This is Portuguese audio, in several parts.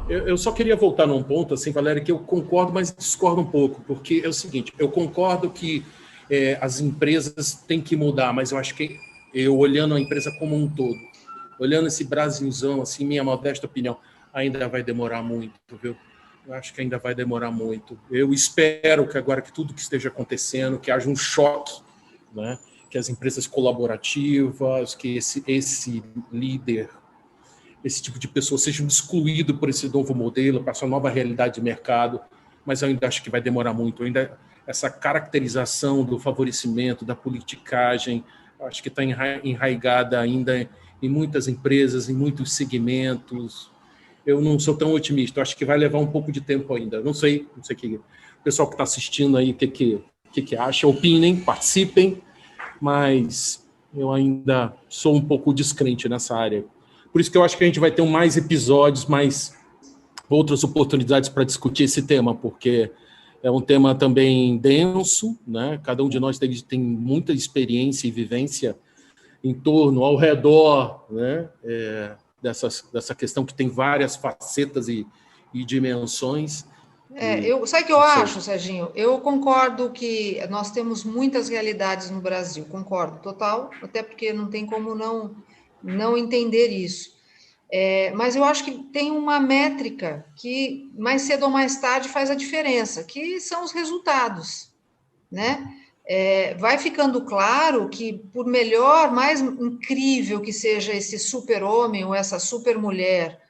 Eu só queria voltar num ponto, assim, Valéria, que eu concordo, mas discordo um pouco, porque é o seguinte, eu concordo que as empresas têm que mudar, mas eu acho que eu, olhando a empresa como um todo, olhando esse Brasilzão, assim, minha modesta opinião, ainda vai demorar muito, viu? Eu acho que ainda vai demorar muito. Eu espero que agora que tudo que esteja acontecendo, que haja um choque, né? Que as empresas colaborativas, que esse líder, esse tipo de pessoa seja excluído por esse novo modelo, para essa nova realidade de mercado, mas eu ainda acho que vai demorar muito. Ainda essa caracterização do favorecimento, da politicagem, acho que está enraigada ainda em muitas empresas, em muitos segmentos. Eu não sou tão otimista, acho que vai levar um pouco de tempo ainda. Não sei que o pessoal que está assistindo aí, o que acha, opinem, participem, mas eu ainda sou um pouco descrente nessa área. Por isso que eu acho que a gente vai ter mais episódios, mais outras oportunidades para discutir esse tema, porque é um tema também denso, né? Cada um de nós tem muita experiência e vivência em torno, ao redor, né? Dessa questão que tem várias facetas e dimensões. Sabe o que eu acho, Serginho? Eu concordo que nós temos muitas realidades no Brasil, concordo, total, até porque não tem como não entender isso. Mas eu acho que tem uma métrica que mais cedo ou mais tarde faz a diferença, que são os resultados, né? Vai ficando claro que, por melhor, mais incrível que seja esse super-homem ou essa super-mulher,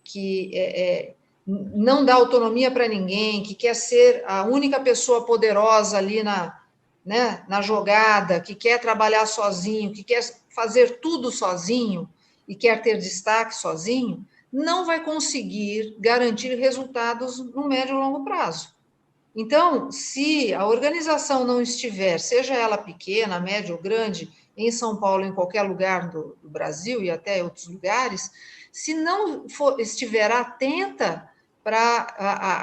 que não dá autonomia para ninguém, que quer ser a única pessoa poderosa ali na jogada, que quer trabalhar sozinho, que quer fazer tudo sozinho e quer ter destaque sozinho, não vai conseguir garantir resultados no médio e longo prazo. Então, se a organização não estiver, seja ela pequena, média ou grande, em São Paulo, em qualquer lugar do Brasil e até outros lugares, se não estiver atenta para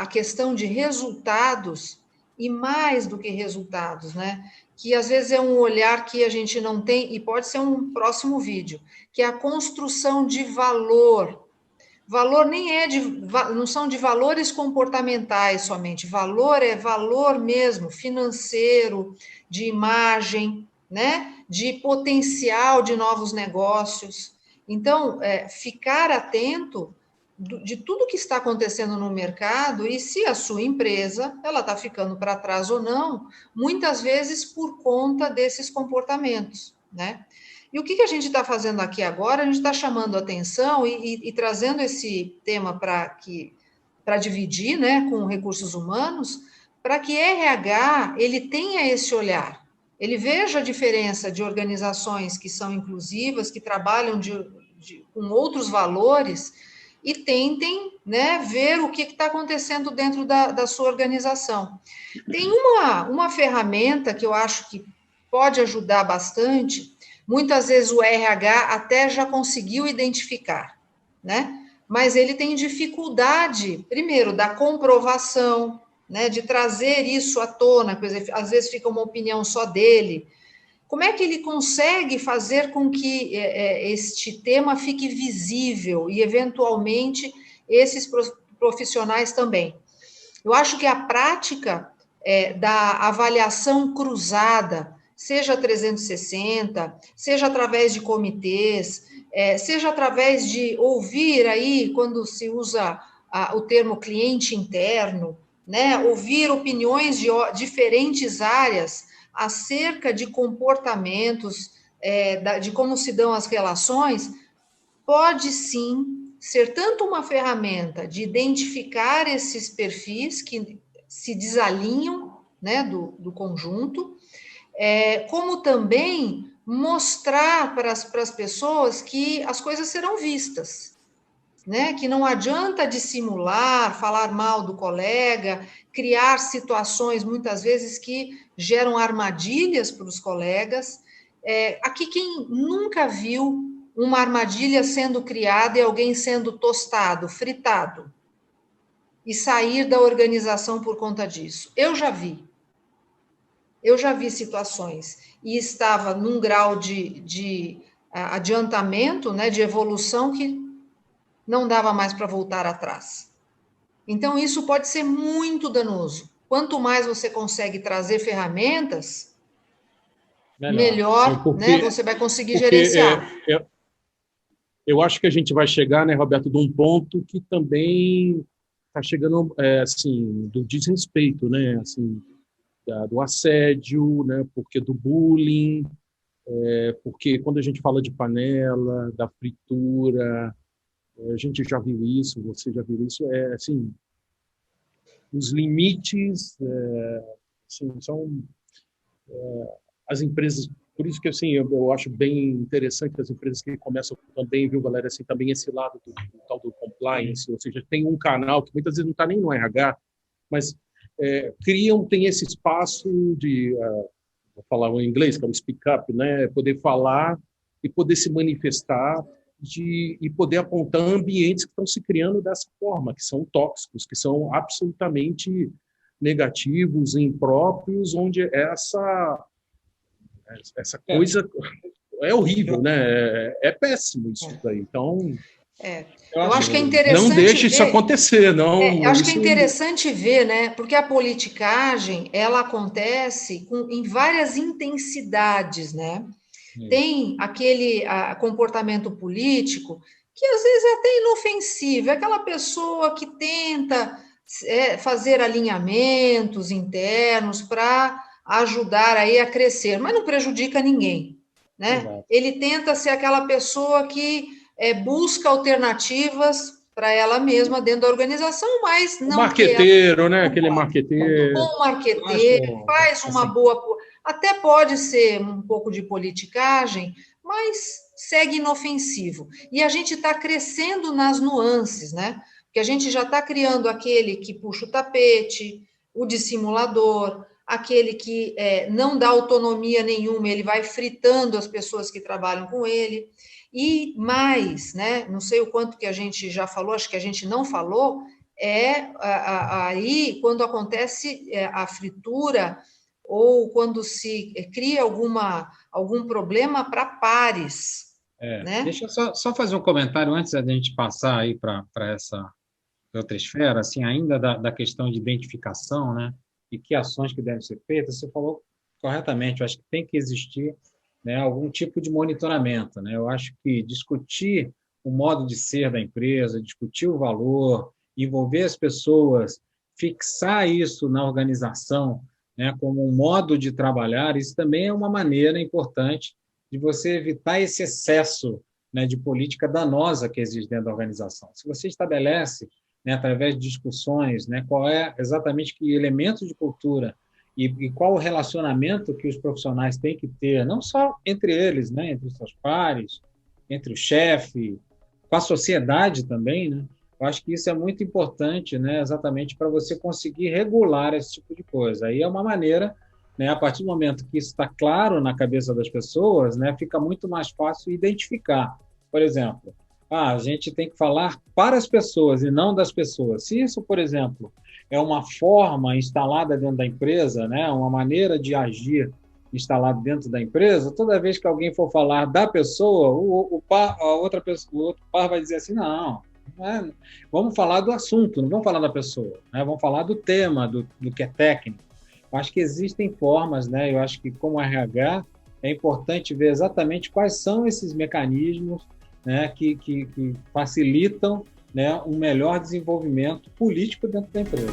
a questão de resultados, e mais do que resultados, né? Que às vezes é um olhar que a gente não tem, e pode ser um próximo vídeo, que é a construção de valor. Valor nem não são de valores comportamentais somente, valor é valor mesmo, financeiro, de imagem, né? De potencial de novos negócios. Então, ficar atento de tudo que está acontecendo no mercado e se a sua empresa ela está ficando para trás ou não, muitas vezes por conta desses comportamentos, né? E o que a gente está fazendo aqui agora? A gente está chamando a atenção e trazendo esse tema para dividir, né, com recursos humanos, para que RH ele tenha esse olhar, ele veja a diferença de organizações que são inclusivas, que trabalham com outros valores e tentem, né, ver o que está acontecendo dentro da sua organização. Tem uma ferramenta que eu acho que pode ajudar bastante. Muitas vezes o RH até já conseguiu identificar, né? Mas ele tem dificuldade, primeiro, da comprovação, né? De trazer isso à tona, por exemplo, às vezes fica uma opinião só dele. Como é que ele consegue fazer com que este tema fique visível e, eventualmente, esses profissionais também? Eu acho que a prática da avaliação cruzada, seja 360, seja através de comitês, seja através de ouvir aí, quando se usa o termo cliente interno, né, ouvir opiniões de diferentes áreas acerca de comportamentos, de como se dão as relações, pode sim ser tanto uma ferramenta de identificar esses perfis que se desalinham, né, do conjunto, como também mostrar para as pessoas que as coisas serão vistas, né? Que não adianta dissimular, falar mal do colega, criar situações muitas vezes que geram armadilhas para os colegas. Aqui quem nunca viu uma armadilha sendo criada e alguém sendo tostado, fritado, e sair da organização por conta disso? Eu já vi situações e estava num grau de adiantamento, né, de evolução que não dava mais para voltar atrás. Então, isso pode ser muito danoso. Quanto mais você consegue trazer ferramentas, melhor, né, você vai conseguir gerenciar. Eu acho que a gente vai chegar, né, Roberto, de um ponto que também está chegando, assim, do desrespeito, né, assim, do assédio, né, porque do bullying, porque quando a gente fala de panela, da fritura, a gente já viu isso, você já viu isso, assim, os limites, assim, são as empresas. Por isso que assim, eu acho bem interessante as empresas que começam também, viu, galera, assim, também esse lado do tal do compliance, ou seja, tem um canal que muitas vezes não está nem no RH, mas tem esse espaço de, vou falar em inglês, que é o speak up, né, poder falar e poder se manifestar e poder apontar ambientes que estão se criando dessa forma, que são tóxicos, que são absolutamente negativos, impróprios, onde essa coisa é horrível, né? É péssimo isso daí. Então, eu acho que é interessante não deixe isso acontecer, não. Eu acho que é interessante ver, né? Porque a politicagem ela acontece em várias intensidades, né? Tem aquele comportamento político que às vezes é até inofensivo, é aquela pessoa que tenta fazer alinhamentos internos para ajudar aí a crescer, mas não prejudica ninguém, né? Exato. Ele tenta ser aquela pessoa que busca alternativas para ela mesma dentro da organização, mas não... Marqueteiro, né? Aquele marqueteiro. Bom marqueteiro, faz uma boa... Até pode ser um pouco de politicagem, mas segue inofensivo. E a gente está crescendo nas nuances, né? Porque a gente já está criando aquele que puxa o tapete, o dissimulador, aquele que não dá autonomia nenhuma, ele vai fritando as pessoas que trabalham com ele. E mais, né? Não sei o quanto que a gente já falou, acho que a gente não falou, aí quando acontece a fritura ou quando se cria algum problema para pares. Né? Deixa eu só fazer um comentário antes da gente passar aí para essa outra esfera, assim, ainda da questão de identificação, né? E que ações que devem ser feitas. Você falou corretamente, eu acho que tem que existir, né, algum tipo de monitoramento, né? Eu acho que discutir o modo de ser da empresa, discutir o valor, envolver as pessoas, fixar isso na organização, né, como um modo de trabalhar, isso também é uma maneira importante de você evitar esse excesso, né, de política danosa que existe dentro da organização. Se você estabelece, né, através de discussões, né, qual é exatamente que elementos de cultura e qual o relacionamento que os profissionais têm que ter, não só entre eles, né, entre os seus pares, entre o chefe, com a sociedade também, né? Eu acho que isso é muito importante, né, exatamente para você conseguir regular esse tipo de coisa. Aí é uma maneira, né, a partir do momento que isso está claro na cabeça das pessoas, né, fica muito mais fácil identificar. Por exemplo, a gente tem que falar para as pessoas e não das pessoas. Se isso, por exemplo, é uma forma instalada dentro da empresa, né, uma maneira de agir instalada dentro da empresa, toda vez que alguém for falar da pessoa, o outro par vai dizer assim, não, vamos falar do assunto, não vamos falar da pessoa, né? Vamos falar do tema, do que é técnico. Eu acho que existem formas, né? Eu acho que como RH é importante ver exatamente quais são esses mecanismos, né, que facilitam, né, um melhor desenvolvimento político dentro da empresa.